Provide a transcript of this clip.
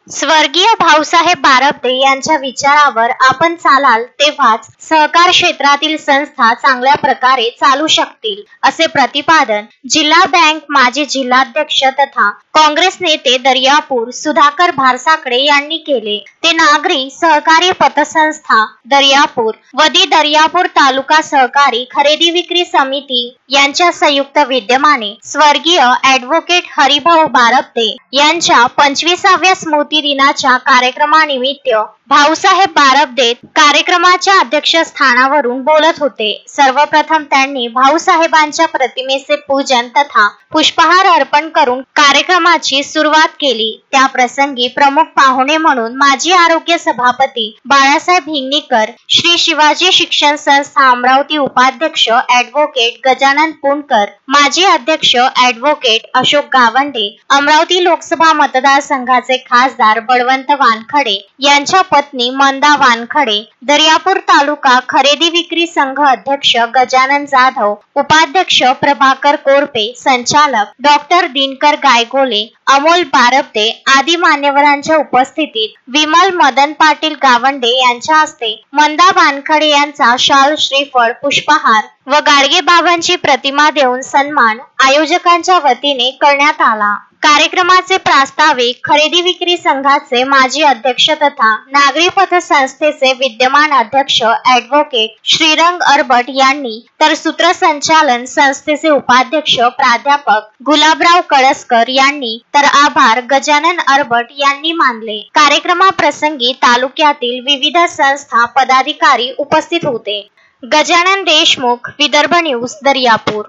स्वर्गीय भाऊसाहेब बारब्दे यांच्या विचारावर आपण चालाल तेव्हाच सहकार क्षेत्रातील संस्था चांगल्या प्रकारे चालू शकतील, असे प्रतिपादन जिल्हा बँक माजी जिल्हाध्यक्ष तथा काँग्रेस नेते दर्यापूर सुधाकर भारसाकडे यांनी केले. ते नागरी सहकारी पतसंस्था दर्यापूर वदी दर्यापूर तालुका सहकारी खरेदी विक्री समिती यांच्या संयुक्त विद्यमाने स्वर्गीय ॲडव्होकेट हरिभाऊ बारब्दे यांच्या 25व्या स्मृती दिनाच्या कार्यक्रमानिमित्त भाऊसाहेब बारब्दे कार्यक्रमाच्या अध्यक्षस्थानावरून बोलत होते. सर्वप्रथम त्यांनी भाऊसाहेबांच्या प्रतिमेचे पूजन तथा पुष्पहार अर्पण करून कार्यक्रमाची सुरुवात केली. त्या प्रसंगी प्रमुख पाहुणे म्हणून माजी आरोग्य सभापती बाळासाहेब हिंगणीकर, श्री शिवाजी शिक्षण संस्था अमरावती उपाध्यक्ष ॲडव्होकेट गजानन पुणकर, माजी अध्यक्ष ॲडव्होकेट अशोक गावंडे, अमरावती लोकसभा मतदारसंघाचे खासदार बळवंत वानखडे यांच्या पत्नी मंदा वानखडे, दर्यापूर तालुका खरेदी विक्री संघ अध्यक्ष गजानन जाधव, उपाध्यक्ष प्रभाकर कोरपे, संचालक डॉक्टर दिनकर गायगोले, अमोल बारब्दे आदी मान्यवरांच्या उपस्थितीत विमल मदन पाटील गावंडे यांच्या हस्ते मंदा वानखडे यांचा शाल, श्रीफळ, पुष्पहार व गाडगेबाबांची प्रतिमा देऊन सन्मान आयोजकांच्या वतीने करण्यात आला. कार्यक्रमाचे प्रास्ताविक खरेदी विक्री संघाचे माजी अध्यक्ष तथा नागरी पतसंस्थेचे विद्यमान अध्यक्ष ॲडव्होकेट श्रीरंग अरबट यांनी, तर सूत्रसंचालन संस्थेचे उपाध्यक्ष प्राध्यापक गुलाबराव कळसकर यांनी, तर आभार गजानन अरबट यांनी मानले. कार्यक्रमाप्रसंगी तालुक्यातील विविध संस्था पदाधिकारी उपस्थित होते. गजानन देशमुख, विदर्भ न्यूज, दर्यापूर.